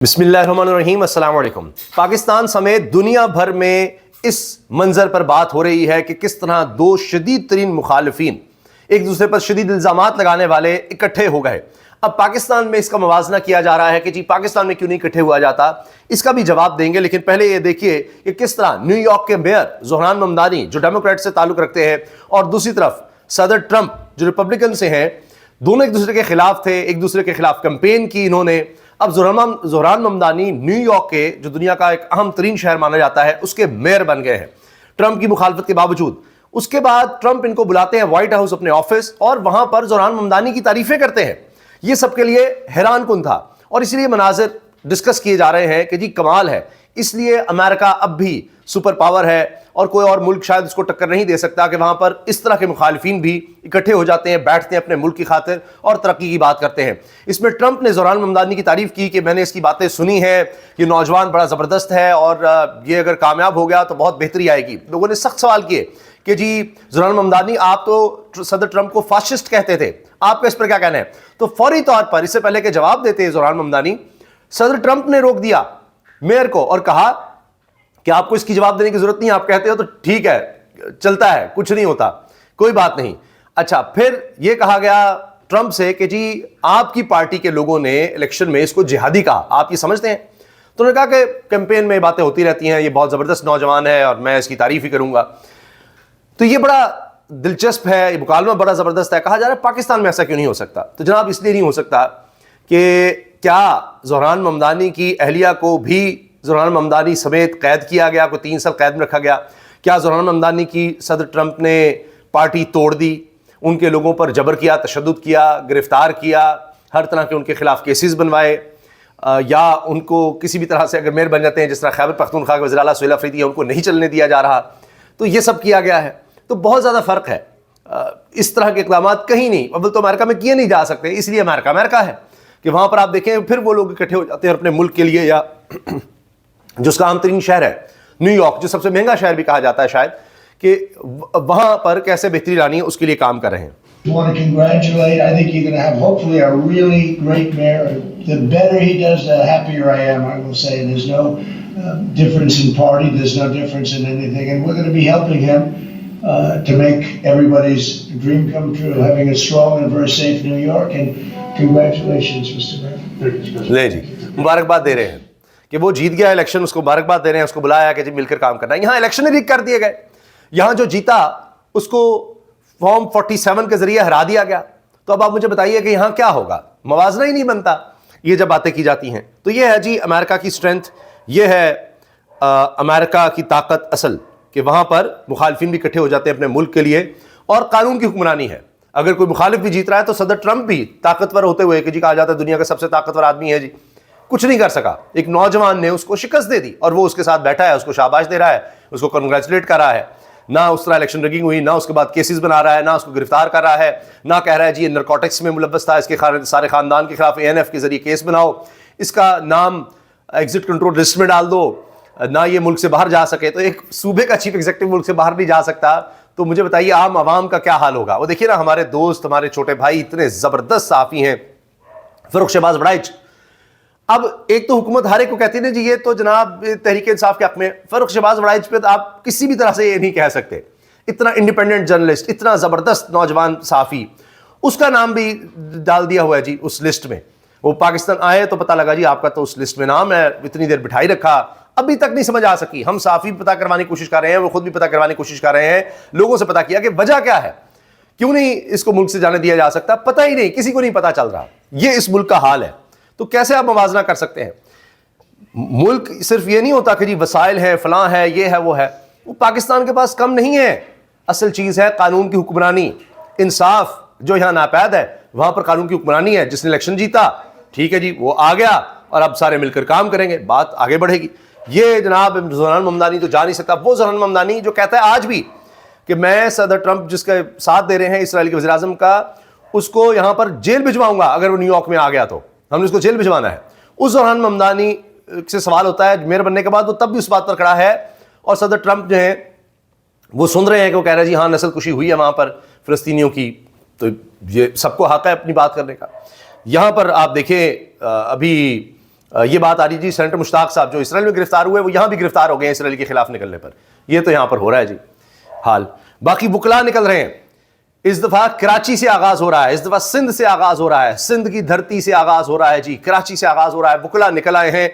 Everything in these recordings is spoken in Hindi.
बिस्मिल्लाहिर्रहमानिर्रहीम, अस्सलाम वालेकुम। पाकिस्तान समेत दुनिया भर में इस मंजर पर बात हो रही है कि किस तरह दो शदीद तरीन मुखालिफिन एक दूसरे पर शदीद इल्ज़ामात लगाने वाले इकट्ठे हो गए। अब पाकिस्तान में इसका मुवाजना किया जा रहा है कि जी पाकिस्तान में क्यों नहीं इकट्ठे हुआ जाता, इसका भी जवाब देंगे। लेकिन पहले ये देखिए कि किस तरह न्यूयॉर्क के मेयर ज़ोहरान ममदानी जो डेमोक्रेट से ताल्लुक़ रखते हैं और दूसरी तरफ सदर ट्रंप जो रिपब्लिकन से हैं, दोनों एक दूसरे के खिलाफ थे, एक दूसरे के खिलाफ कैंपेन की इन्होंने। अब ज़ोहरान ममदानी न्यूयॉर्क के जो दुनिया का एक अहम तरीन शहर माना जाता है उसके मेयर बन गए हैं ट्रंप की मुखालफत के बावजूद। उसके बाद ट्रंप इनको बुलाते हैं व्हाइट हाउस अपने ऑफिस और वहां पर ज़ोहरान ममदानी की तारीफें करते हैं। ये सबके लिए हैरान कुन था और इसलिए मनाजिर डिस्कस किए जा रहे हैं कि जी कमाल है। इसलिए अमेरिका अब भी सुपर पावर है और कोई और मुल्क शायद उसको टक्कर नहीं दे सकता कि वहां पर इस तरह के मुखालिफिन भी इकट्ठे हो जाते हैं, बैठते हैं अपने मुल्क की खातिर और तरक्की की बात करते हैं। इसमें ट्रंप ने ज़ोहरान ममदानी की तारीफ की कि मैंने इसकी बातें सुनी है, ये नौजवान बड़ा ज़बरदस्त है और ये अगर कामयाब हो गया तो बहुत बेहतरी आएगी। लोगों ने सख्त सवाल किए कि जी ज़ोहरान ममदानी, आप तो सदर ट्रंप को फाशिस्ट कहते थे, आपका इस पर क्या कहना है? तो फौरी तौर पर इससे पहले के जवाब देते ज़ोहरान ममदानी, सदर ट्रंप ने रोक दिया मेयर को और कहा कि आपको इसकी जवाब देने की जरूरत नहीं, आप कहते हो तो ठीक है, चलता है, कुछ नहीं होता, कोई बात नहीं। अच्छा, फिर यह कहा गया ट्रंप से कि जी आपकी पार्टी के लोगों ने इलेक्शन में इसको जिहादी कहा, आप ये समझते हैं? तो उन्होंने कहा कि कैंपेन में बातें होती रहती हैं, ये बहुत जबरदस्त नौजवान है और मैं इसकी तारीफ ही करूंगा। तो ये बड़ा दिलचस्प है, ये मुकालमा बड़ा जबरदस्त है। कहा जा रहा है पाकिस्तान में ऐसा क्यों नहीं हो सकता? तो जनाब इसलिए नहीं हो सकता कि क्या ज़ोहरान ममदानी की अहलिया को भी ज़ोहरान ममदानी समेत कैद किया गया, को 3 साल कैद में रखा गया? क्या ज़ोहरान ममदानी की सदर ट्रंप ने पार्टी तोड़ दी, उनके लोगों पर जबर किया, तशद्दुद किया, गिरफ्तार किया, हर तरह के उनके खिलाफ केसेस बनवाए, या उनको किसी भी तरह से अगर मेयर बन जाते हैं जिस तरह खैबर पख्तूनख्वा के वज़ीर आला सुहेल अफरीदी है, उनको नहीं चलने दिया जा रहा? तो ये सब किया गया है। तो बहुत ज़्यादा फ़र्क है। इस तरह के इक़दाम कहीं नहीं, अव्वल तो अमेरिका में किए नहीं जा सकते, इसलिए अमेरिका है कि वहाँ पर आप देखें फिर वो लोग इकट्ठे हो जाते हैं अपने मुल्क के लिए, या जो उसका आम तरीन शहर है न्यूयॉर्क, जो सबसे महंगा शहर भी कहा जाता है शायद, कि वहां पर कैसे बेहतरी लानी है उसके लिए काम कर रहे हैं। Want to congratulate. I think you're going to have hopefully a really great mayor. The better he does, the happier I am. I will say there's no difference in party. There's no difference in anything, and we're going to be helping him to make everybody's dream come true. Having a strong and very safe New York, and congratulations, Mr. Mayor. ले जी, मुबारकबाद दे रहे हैं कि वो जीत गया इलेक्शन, उसको मुबारकबाद दे रहे हैं, उसको बुलाया कि जी मिलकर काम करना है। यहाँ इलेक्शन ही लीक कर दिए गए, यहाँ जो जीता उसको फॉर्म 47 के जरिए हरा दिया गया। तो अब आप मुझे बताइए कि यहाँ क्या होगा? मवाजना ही नहीं बनता ये जब बातें की जाती हैं। तो ये है जी अमेरिका की स्ट्रेंथ, ये है अमेरिका की ताकत असल, कि वहाँ पर मुखालिफिन भी इकट्ठे हो जाते हैं अपने मुल्क के लिए और कानून की हुक्मरानी है। अगर कोई मुखालिफ भी जीत रहा है तो सदर ट्रंप भी ताकतवर होते हुए कि जी कहा जाता है दुनिया का सबसे ताकतवर आदमी है जी, कुछ नहीं कर सका। एक नौजवान ने उसको शिकस्त दे दी और वो उसके साथ बैठा है, उसको शाबाश दे रहा है, उसको कंग्रेचुलेट कर रहा है। ना उस तरह इलेक्शन रिगिंग हुई, ना उसके बाद केसेस बना रहा है, ना उसको गिरफ्तार कर रहा है, ना कह रहा है जी ये नारकोटिक्स में मुलव्वस था, इसके सारे खानदान के खिलाफ ANF के जरिए केस बनाओ, इसका नाम एग्जिट कंट्रोल लिस्ट में डाल दो, ना ये मुल्क से बाहर जा सके। तो एक सूबे का चीफ एग्जीक्यूटिव मुल्क से बाहर नहीं जा सकता, तो मुझे बताइए आम आवाम का क्या हाल होगा? वो देखिए ना, हमारे दोस्त, हमारे छोटे भाई इतने जबरदस्त साफी हैं, फर्रुख शहबाज बड़ाइच। अब एक तो हुकूमत हर एक को कहती है जी ये तो जनाब तहरीक इंसाफ के हक में, फर्रुख शहबाज बड़ाइच पे तो आप किसी भी तरह से ये नहीं कह सकते। इतना इंडिपेंडेंट जर्नलिस्ट, इतना जबरदस्त नौजवान साफी, उसका नाम भी डाल दिया हुआ है जी उस लिस्ट में। वो पाकिस्तान आए तो पता लगा जी आपका तो उस लिस्ट में नाम है, इतनी देर बिठाई रखा, अभी तक नहीं समझ आ सकी। हम साफी पता करवाने की कोशिश कर रहे हैं, वो खुद भी पता करवाने की कोशिश कर रहे हैं, लोगों से पता किया कि वजह क्या है, क्यों नहीं इसको मुल्क से जाने दिया जा सकता? पता ही नहीं, किसी को नहीं पता चल रहा। ये इस मुल्क का हाल है। तो कैसे आप मवाजना कर सकते हैं? मुल्क सिर्फ ये नहीं होता कि जी वसाइल है, फलां है, ये है, वो है। वो पाकिस्तान के पास कम नहीं है। असल चीज है कानून की हुक्मरानी, इंसाफ जो यहां नापैद है, वहां पर कानून की हुक्मरानी है। जिसने इलेक्शन जीता, ठीक है जी, वो आ गया और अब सारे मिलकर काम करेंगे, बात आगे बढ़ेगी। ये जनाब ज़ोहरान ममदानी तो जा नहीं सकता। वो ज़ोहरान ममदानी जो कहता है आज भी कि मैं सदर ट्रंप जिसके साथ दे रहे हैं इसराइल के वज़ीर आज़म का, उसको यहां पर जेल भिजवाऊंगा अगर वो न्यूयॉर्क में आ गया तो, हमने उसको जेल भिजवाना है। उस ज़ोहरान ममदानी से सवाल होता है मेयर बनने के बाद, वो तब भी उस बात पर खड़ा है और सदर ट्रंप जो है वो सुन रहे हैं कि वो कह रहे हैं जी हाँ नस्ल कुशी हुई है वहां पर फ़लस्तीनियों की, तो ये सबको हक है अपनी बात करने का। यहां पर आप देखें अभी ये बात आ रही जी, सेनेटर मुश्ताक साहब जो इसराइल में गिरफ्तार हुए वो यहाँ भी गिरफ्तार हो गए इसराइल के खिलाफ निकलने पर। ये तो यहाँ पर हो रहा है जी हाल। बाकी बुकला निकल रहे हैं। इस दफा कराची से आगाज हो रहा है, इस दफा सिंध से आगाज हो रहा है, सिंध की धरती से आगाज हो रहा है जी, कराची से आगाज हो रहा है। बुकला निकल आए हैं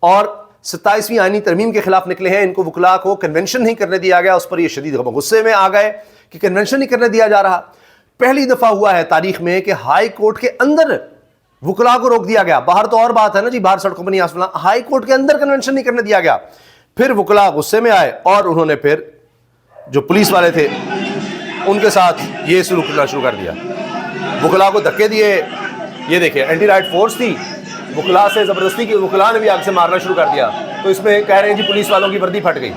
और 27वीं आईनी तरमीम के खिलाफ निकले हैं। इनको बुकला को कन्वेंशन नहीं करने दिया गया, उस पर ये शदीद गुस्से में आ गए कि कन्वेंशन नहीं करने दिया जा रहा। पहली दफा हुआ है तारीख में कि हाई कोर्ट के अंदर वुकला को रोक दिया गया। बाहर तो और बात है ना जी, बाहर सड़कों पर नहीं आसमान, हाई कोर्ट के अंदर कन्वेंशन नहीं करने दिया गया। फिर वुकला गुस्से में आए और उन्होंने फिर जो पुलिस वाले थे उनके साथ ये शुरू करना शुरू कर दिया, वुकला को धक्के दिए। ये देखिए एंटी राइट फोर्स थी, वुकला से जबरदस्ती की, वुकला ने भी आग से मारना शुरू कर दिया। तो इसमें कह रहे हैं जी पुलिस वालों की वर्दी फट गई।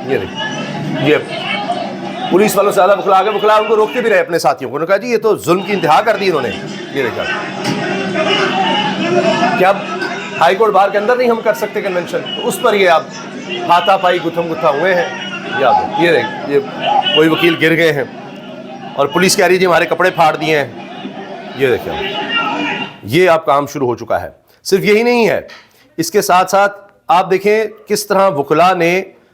ये देखिए, ये पुलिस वालों से ज्यादा वुकला आ गए। वुकला उनको रोकते भी रहे अपने साथियों को, उन्होंने कहा जी ये तो जुल्म की इंतहा कर दी इन्होंने। ये देखा क्या हाई कोर्ट बार के अंदर नहीं हम कर सकते कन्वेंशन, तो उस पर ये अब हाथापाई गुत्थम गुत्था हुए हैं। याद ये देख, ये कोई वकील गिर गए हैं और पुलिस कह रही है जी हमारे कपड़े फाड़ दिए हैं। ये देखिए, ये अब काम शुरू हो चुका है। सिर्फ यही नहीं है, इसके साथ साथ आप देखें किस तरह वुकला ने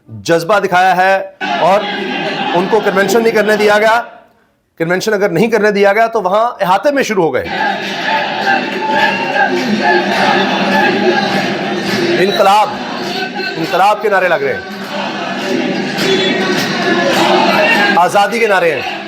जज्बा दिखाया है और उनको कन्वेंशन नहीं करने दिया गया। कन्वेंशन अगर नहीं करने दिया गया तो वहां इहाते में शुरू हो गए इनकलाब, इनकलाब के नारे लग रहे हैं, आजादी के नारे हैं।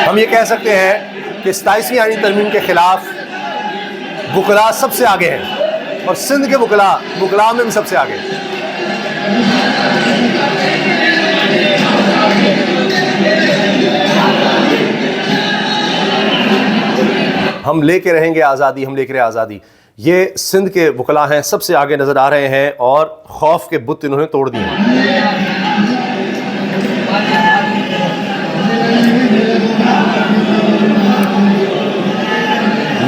हम ये कह सकते हैं कि 27वीं आईनी तरमीम के खिलाफ वुकला सबसे आगे हैं और सिंध के वुकला में भी सबसे आगे। हम लेके रहेंगे आज़ादी, हम लेके रहे आज़ादी। ये सिंध के वुकला हैं, सबसे आगे नजर आ रहे हैं और खौफ के बुत इन्होंने तोड़ दिए।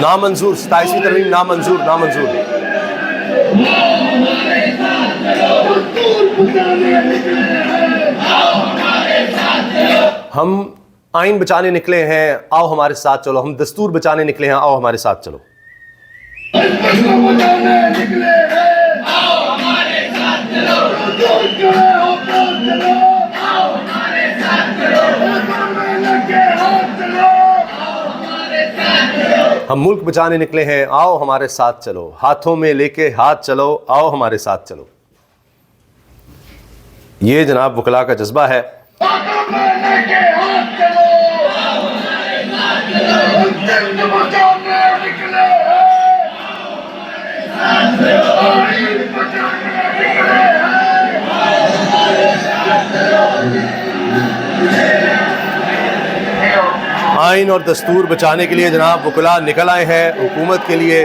नामंजूर, 27वीं तरमीम नामंजूर, नामंजूर। हम आइन बचाने निकले हैं, आओ हमारे साथ चलो। हम दस्तूर बचाने निकले हैं, आओ हमारे साथ चलो। हम मुल्क बचाने निकले हैं, आओ हमारे साथ चलो। हाथों में लेके हाथ चलो, आओ हमारे साथ चलो। ये जनाब वुकला का जज्बा है। आइन और दस्तूर बचाने के लिए जनाब वुकला निकल आए हैं हुकूमत के लिए।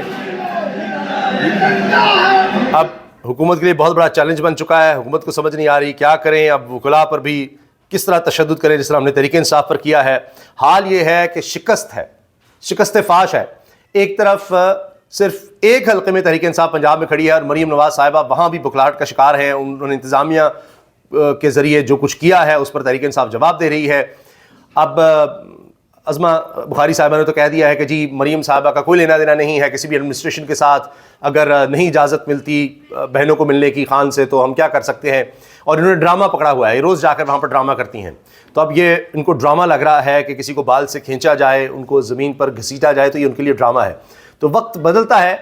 अब हुकूमत के लिए बहुत बड़ा चैलेंज बन चुका है, हुकूमत को समझ नहीं आ रही क्या करें। अब वुकला पर भी किस तरह तशद्दुद करें, जिस तरह हमने तहरीक इंसाफ पर किया है। हाल ये है कि शिकस्त है, शिकस्त फाश है। एक तरफ सिर्फ एक हल्के में तहरीक इंसाफ पंजाब में खड़ी है और मरीम नवाज साहिबा वहाँ भी बुखलाहट का शिकार है। उन्होंने इंतज़ामिया के ज़रिए जो कुछ किया है उस पर तहरीक इंसाफ जवाब दे रही है। अब अज़मा बुखारी साहिबा ने तो कह दिया है कि जी मरीम साहिबा का कोई लेना देना नहीं है किसी भी एडमिनिस्ट्रेशन के साथ, अगर नहीं इजाज़त मिलती बहनों को मिलने की खान से तो हम क्या कर सकते हैं। और इन्होंने ड्रामा पकड़ा हुआ है, रोज़ जाकर वहाँ पर ड्रामा करती हैं। तो अब ये इनको ड्रामा लग रहा है कि किसी को बाल से खींचा जाए, उनको ज़मीन पर घसीटा जाए, तो ये उनके लिए ड्रामा है। तो वक्त बदलता है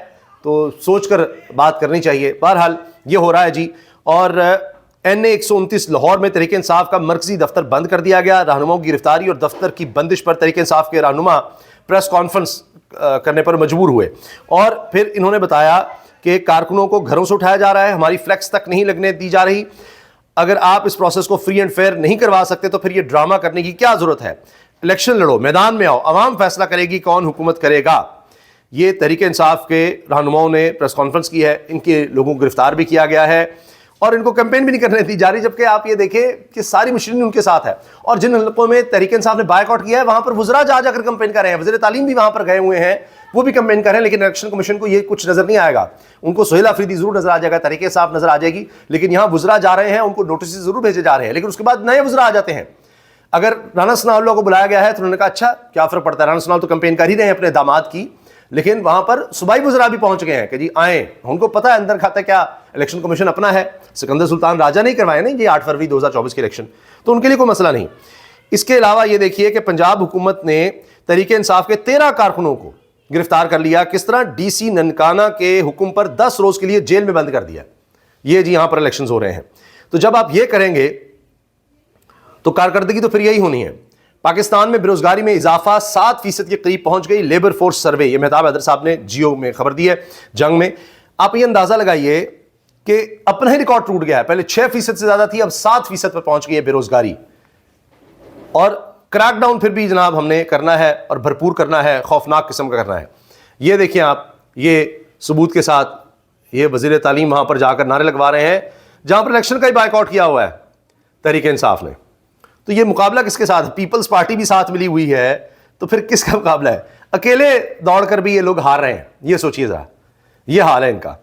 तो सोच कर बात करनी चाहिए। बहरहाल ये हो रहा है जी। और NA 129 लाहौर में तहरीक इंसाफ का मरकजी दफ्तर बंद कर दिया गया। रहनुमाओं की गिरफ्तारी और दफ्तर की बंदिश पर तहरीक इंसाफ के रहनुमा प्रेस कॉन्फ्रेंस करने पर मजबूर हुए और फिर इन्होंने बताया कि कारकुनों को घरों से उठाया जा रहा है, हमारी फ्लैक्स तक नहीं लगने दी जा रही। अगर आप इस प्रोसेस को फ्री एंड फेयर नहीं करवा सकते तो फिर ये ड्रामा करने की क्या ज़रूरत है। इलेक्शन लड़ो, मैदान में आओ, अवाम फैसला करेगी कौन हुकूमत करेगा। ये तहरीक इंसाफ के रहनुमाओं ने प्रेस कॉन्फ्रेंस की है, इनके लोगों को गिरफ्तार भी किया गया है और इनको कैंपेन भी नहीं करने दी जा रही, जबकि आप ये देखें कि सारी मशीनरी उनके साथ है। और जिन हलकों में तहरीक इंसाफ ने बायकॉट किया है वहां पर वुज़रा जा जाकर कैंपेन कर रहे हैं, वज़ीर तालीम भी वहां पर गए हुए हैं, वो भी कैंपेन कर रहे हैं, लेकिन इलेक्शन कमीशन को ये कुछ नजर नहीं आएगा। उनको सुहेल अफरीदी जरूर नजर आ जाएगा, तहरीक इंसाफ नजर आ जाएगी, लेकिन यहां वुज़रा जा रहे हैं, उनको नोटिस जरूर भेजे जा रहे हैं, लेकिन उसके बाद नए वुज़रा आ जाते हैं। अगर राना सनाउल्लाह को बुलाया गया है तो उन्होंने कहा अच्छा क्या फर्क पड़ता है, राना सनाउल्लाह तो कैंपेन कर ही रहे हैं अपने दामाद की, लेकिन वहां पर सूबाई वुज़रा भी पहुंच गए हैं कि जी आए, उनको पता है अंदर खाता क्या इलेक्शन कमीशन अपना है। सिकंदर सुल्तान राजा नहीं करवाए नहीं ये 8 फरवरी 2024 के इलेक्शन, तो उनके लिए कोई मसला नहीं। इसके अलावा ये देखिए कि पंजाब हुकूमत ने तहरीक इंसाफ के 13 कारकुनों को गिरफ्तार कर लिया। किस तरह? डीसी ननकाना के हुक्म पर 10 रोज के लिए जेल में बंद कर दिया। ये जी यहां पर इलेक्शन हो रहे हैं, तो जब आप ये करेंगे तो कारकर्दगी तो फिर यही होनी है। पाकिस्तान में बेरोजगारी में इजाफा 7% के करीब पहुंच गई, लेबर फोर्स सर्वे, ये मेहताब हैदर साहब ने जियो में खबर दी है जंग में। आप ये अंदाजा लगाइए कि अपना ही रिकॉर्ड टूट गया है, पहले 6% से ज्यादा थी, अब 7% पर पहुंच गई है बेरोजगारी। और क्रैकडाउन फिर भी जनाब हमने करना है और भरपूर करना है, खौफनाक किस्म का करना है। ये देखिए आप, ये सबूत के साथ ये वजीर तालीम वहां पर जाकर नारे लगवा रहे हैं जहां पर इलेक्शन का ही बायकॉट किया हुआ है तहरीक इंसाफ ने। तो ये मुकाबला किसके साथ? पीपल्स पार्टी भी साथ मिली हुई है, तो फिर किसका मुकाबला है? अकेले दौड़कर भी ये लोग हार रहे हैं, ये सोचिए जरा, ये हाल है इनका।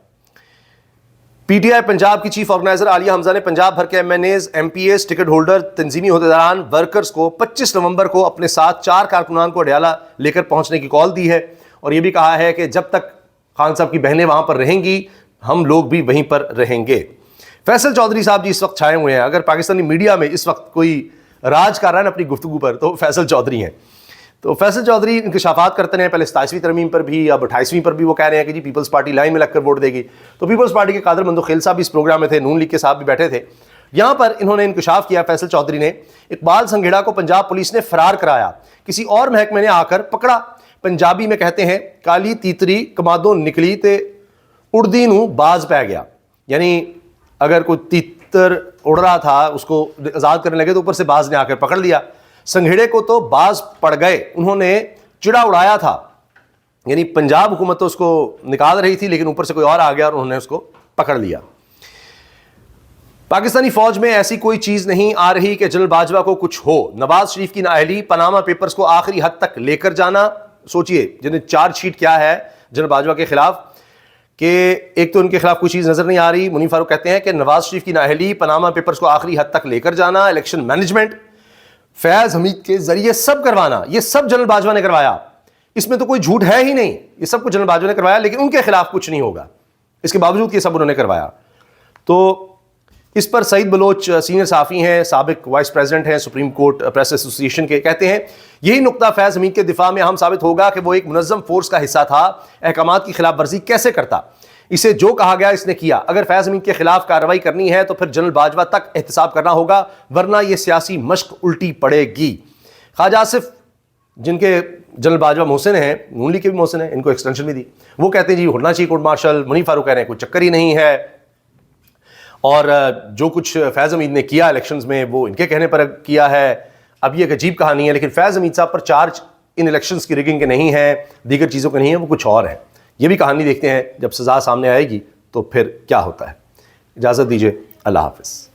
पीटीआई पंजाब की चीफ ऑर्गेनाइजर आलिया हमजा ने पंजाब भर के एमएनएज, एमपीएस, टिकट होल्डर, तंजीमी होदेदारान, वर्कर्स को 25 नवंबर को अपने साथ 4 कारकुनान को अडयाला लेकर पहुंचने की कॉल दी है, और यह भी कहा है कि जब तक खान साहब की बहनें वहां पर रहेंगी हम लोग भी वहीं पर रहेंगे। फैसल चौधरी साहब जी इस वक्त छाए हुए हैं, अगर पाकिस्तानी मीडिया में इस वक्त कोई राज कर रहा है ना अपनी गुफ्तगू पर, तो फैसल चौधरी हैं। तो फैसल चौधरी इंकशाफात करते हैं, पहले 27वीं तरमीम पर भी, अब 28वीं पर भी वो कह रहे हैं कि जी पीपल्स पार्टी लाइन में लगकर वोट देगी। तो पीपल्स पार्टी के कादर मंदोखेल साहब भी इस प्रोग्राम में थे, नून लीग के साहब भी बैठे थे। यहां पर इन्होंने इंकशाफ किया फैसल चौधरी ने, इकबाल संघेड़ा को पंजाब पुलिस ने फरार कराया, किसी और महकमे ने आकर पकड़ा। पंजाबी में कहते हैं काली तीतरी कमादों निकली ते उड़दी नू बाज पै गया, यानी अगर कोई तीतर उड़ रहा था उसको आजाद करने लगे तो ऊपर से बाज ने आकर पकड़ लिया। संघेड़े को तो बाज पड़ गए, उन्होंने चिड़ा उड़ाया था, यानी पंजाब हुकूमत तो उसको निकाल रही थी लेकिन ऊपर से कोई और आ गया और उन्होंने उसको पकड़ लिया। पाकिस्तानी फौज में ऐसी कोई चीज नहीं आ रही कि जनरल बाजवा को कुछ हो। नवाज शरीफ की नाअहली, पनामा पेपर्स को आखिरी हद तक लेकर जाना। सोचिए जिन्हें चार्जशीट क्या है जनरल बाजवा के खिलाफ, कि एक तो उनके खिलाफ कोई चीज नजर नहीं आ रही। मुनीर फारूक कहते हैं कि नवाज शरीफ की नाअहली, पनामा पेपर्स को आखिरी हद तक लेकर जाना, इलेक्शन मैनेजमेंट फैज हमीद के जरिए सब करवाना, ये सब जनरल बाजवा ने करवाया, इसमें तो कोई झूठ है ही नहीं, ये सब कुछ जनरल बाजवा ने करवाया, लेकिन उनके खिलाफ कुछ नहीं होगा, इसके बावजूद ये सब उन्होंने करवाया। तो इस पर सईद बलोच सीनियर सहाफ़ी हैं, साबिक वाइस प्रेसिडेंट हैं सुप्रीम कोर्ट प्रेस एसोसिएशन के, कहते हैं यही नुक्ता फैज हमीद के दिफा में अहम साबित होगा कि वो एक मुनज़्ज़म फोर्स का हिस्सा था, अहकामात की खिलाफ वर्जी कैसे करता, इसे जो कहा गया इसने किया। अगर फैज हमीद के खिलाफ कार्रवाई करनी है तो फिर जनरल बाजवा तक एहतसाब करना होगा, वरना यह सियासी मश्क उल्टी पड़ेगी। ख्वाजा आसिफ, जिनके जनरल बाजवा मोहसिन हैं, नून लीग के भी मोहसिन हैं, इनको एक्सटेंशन भी दी, वो कहते हैं जी होना चाहिए कोर्ट मार्शल। मुनीर फारूक कह रहे हैं कोई चक्कर ही नहीं है, और जो कुछ फैज़ हमीद ने किया इलेक्शंस में वो इनके कहने पर किया है। अब ये एक अजीब कहानी है, लेकिन फैज़ हमीद साहब पर चार्ज इन इलेक्शंस की रिगिंग के नहीं है, दीगर चीज़ों के नहीं है, वो कुछ और है। ये भी कहानी देखते हैं जब सज़ा सामने आएगी तो फिर क्या होता है। इजाज़त दीजिए, अल्लाह हाफ़िज़।